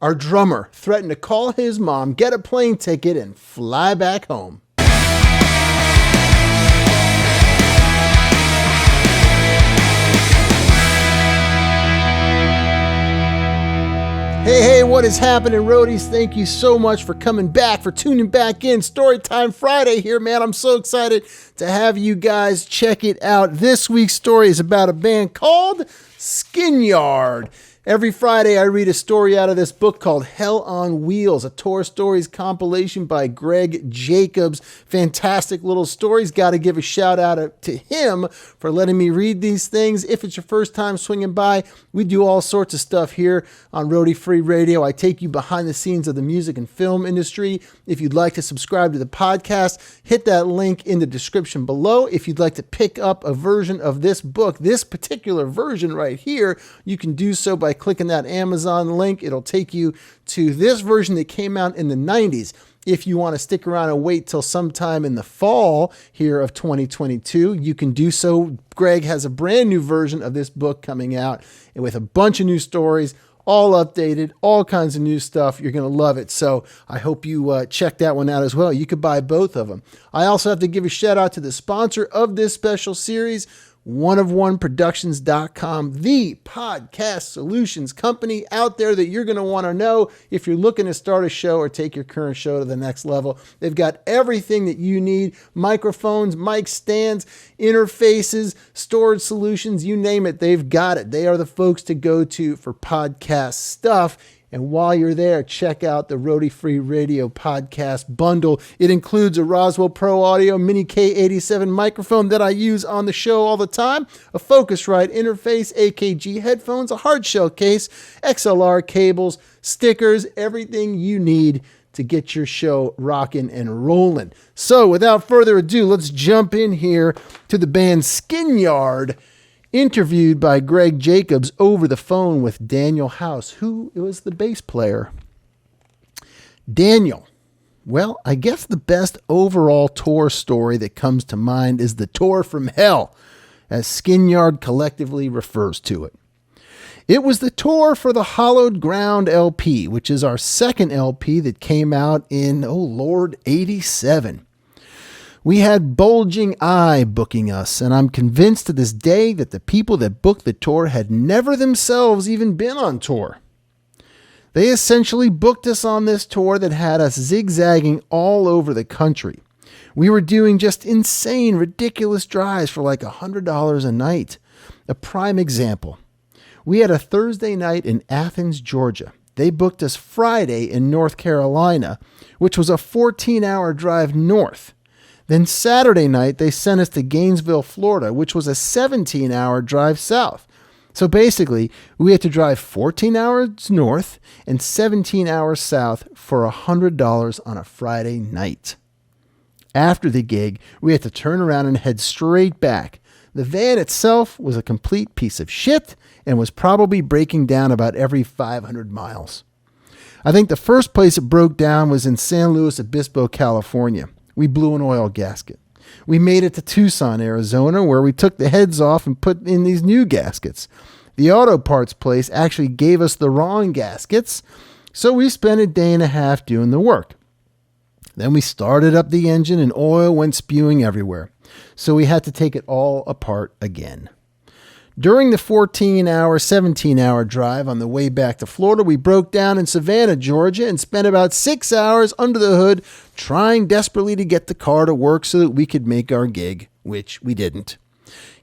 our drummer threatened to call his mom, get a plane ticket, and fly back home. Hey, what is happening, roadies? Thank you so much for coming back, for tuning back in. Storytime Friday here, man. I'm so excited to have you guys check it out. This week's story is about a band called Skinyard. Every Friday, I read a story out of this book called Hell on Wheels, a Tour Stories compilation by Greg Jacobs. Fantastic little stories. Got to give a shout out to him for letting me read these things. If it's your first time swinging by, we do all sorts of stuff here on Roadie Free Radio. I take you behind the scenes of the music and film industry. If you'd like to subscribe to the podcast, hit that link in the description below. If you'd like to pick up a version of this book, this particular version right here, you can do so by clicking that Amazon link. It'll take you to this version that came out in the 90s. If you want to stick around and wait till sometime in the fall here of 2022, you can do so. Greg has a brand new version of this book coming out with a bunch of new stories, all updated, all kinds of new stuff. You're going to love it. So I hope you check that one out as well. You could buy both of them. I also have to give a shout out to the sponsor of this special series, oneofoneproductions.com, the podcast solutions company out there that you're going to want to know if you're looking to start a show or take your current show to the next level. They've got everything that you need: microphones, mic stands, interfaces, storage solutions, you name it, they've got it. They are the folks to go to for podcast stuff. And while you're there, check out the Roadie Free Radio podcast bundle. It includes a Roswell Pro Audio Mini K87 microphone that I use on the show all the time, a Focusrite interface, AKG headphones, a hard shell case, XLR cables, stickers, everything you need to get your show rocking and rolling. So without further ado, let's jump in here to the band Skinyard, interviewed by Greg Jacobs over the phone with Daniel House, who was the bass player. Daniel, well, I guess the best overall tour story that comes to mind is the Tour from Hell, as Skinyard collectively refers to it. It was the tour for the Hollowed Ground LP, which is our second LP that came out in, 87. We had Bulging Eye booking us, and I'm convinced to this day that the people that booked the tour had never themselves even been on tour. They essentially booked us on this tour that had us zigzagging all over the country. We were doing just insane, ridiculous drives for like $100 a night. A prime example: we had a Thursday night in Athens, Georgia. They booked us Friday in North Carolina, which was a 14-hour drive north. Then Saturday night, they sent us to Gainesville, Florida, which was a 17-hour drive south. So basically, we had to drive 14 hours north and 17 hours south for $100 on a Friday night. After the gig, we had to turn around and head straight back. The van itself was a complete piece of shit and was probably breaking down about every 500 miles. I think the first place it broke down was in San Luis Obispo, California. We blew an oil gasket. We made it to Tucson, Arizona, where we took the heads off and put in these new gaskets. The auto parts place actually gave us the wrong gaskets, so we spent a day and a half doing the work. Then we started up the engine and oil went spewing everywhere, so we had to take it all apart again. During the 14-hour, 17-hour drive on the way back to Florida, we broke down in Savannah, Georgia, and spent about 6 hours under the hood trying desperately to get the car to work so that we could make our gig, which we didn't.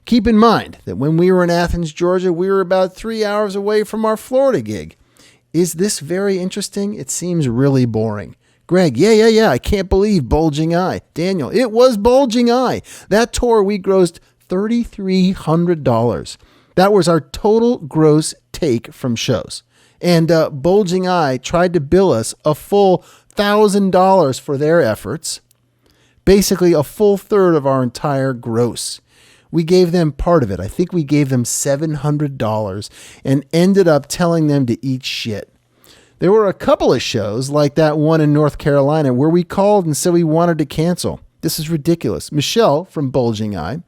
Keep in mind that when we were in Athens, Georgia, we were about 3 hours away from our Florida gig. Is this very interesting? It seems really boring. Greg, yeah, I can't believe Bulging Eye. Daniel, it was Bulging Eye. That tour we grossed $3,300. That was our total gross take from shows. And Bulging Eye tried to bill us a full $1,000 for their efforts, basically a full third of our entire gross. We gave them part of it. I think we gave them $700 and ended up telling them to eat shit. There were a couple of shows like that one in North Carolina where we called and said we wanted to cancel. This is ridiculous. Michelle from Bulging Eye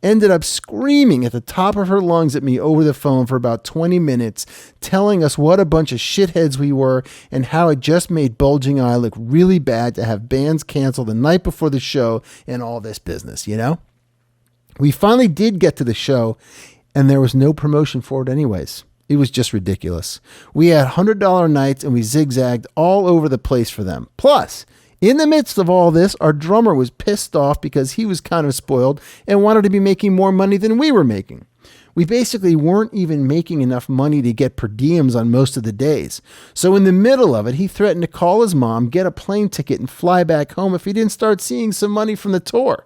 ended up screaming at the top of her lungs at me over the phone for about 20 minutes, telling us what a bunch of shitheads we were and how it just made Bulging Eye look really bad to have bands cancel the night before the show and all this business, you know? We finally did get to the show, and there was no promotion for it anyways. It was just ridiculous. We had $100 nights, and we zigzagged all over the place for them. Plus, in the midst of all this, our drummer was pissed off because he was kind of spoiled and wanted to be making more money than we were making. We basically weren't even making enough money to get per diems on most of the days. So in the middle of it, he threatened to call his mom, get a plane ticket, and fly back home if he didn't start seeing some money from the tour.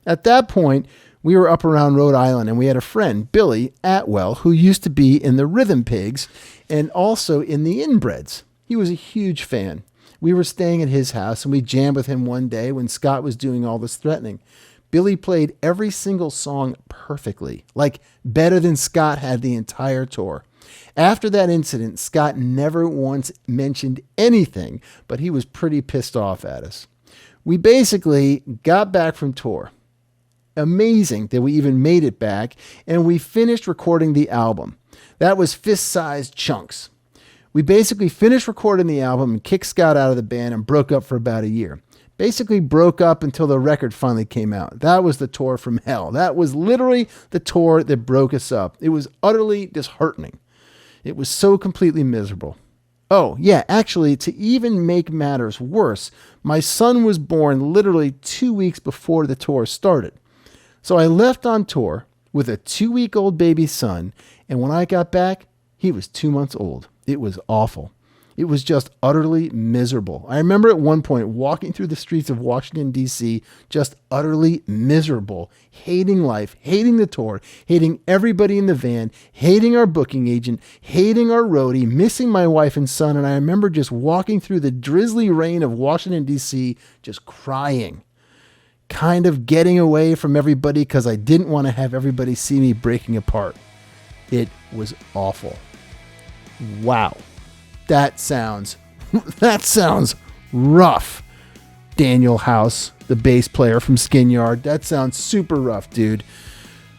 At that point, we were up around Rhode Island, and we had a friend, Billy Atwell, who used to be in the Rhythm Pigs and also in the Inbreds. He was a huge fan. We were staying at his house, and we jammed with him one day when Scott was doing all this threatening. Billy played every single song perfectly, like better than Scott had the entire tour. After that incident, Scott never once mentioned anything, but he was pretty pissed off at us. We basically got back from tour. Amazing that we even made it back, and we finished recording the album. That was fist-sized chunks. We basically finished recording the album and kicked Scott out of the band and broke up for about a year. Basically broke up until the record finally came out. That was the tour from hell. That was literally the tour that broke us up. It was utterly disheartening. It was so completely miserable. Oh, yeah, actually, to even make matters worse, my son was born literally 2 weeks before the tour started. So I left on tour with a 2-week-old baby son, and when I got back, he was 2 months old. It was awful. It was just utterly miserable. I remember at one point walking through the streets of Washington, D.C., just utterly miserable, hating life, hating the tour, hating everybody in the van, hating our booking agent, hating our roadie, missing my wife and son, and I remember just walking through the drizzly rain of Washington, D.C., just crying, kind of getting away from everybody because I didn't want to have everybody see me breaking apart. It was awful. Wow. That sounds rough. Daniel House, the bass player from Skinyard. That sounds super rough, dude.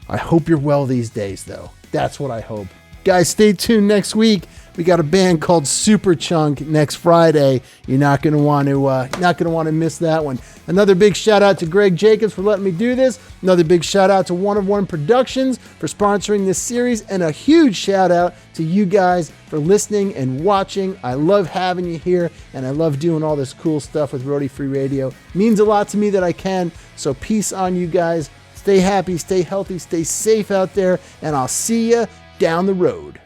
I hope you're well these days, though. That's what I hope. Guys, stay tuned next week. We got a band called Superchunk next Friday. You're not going to want to miss that one. Another big shout out to Greg Jacobs for letting me do this. Another big shout out to One of One Productions for sponsoring this series, and a huge shout out to you guys for listening and watching. I love having you here, and I love doing all this cool stuff with Roadie Free Radio. It means a lot to me that I can. So peace on you guys. Stay happy, stay healthy, stay safe out there, and I'll see you down the road.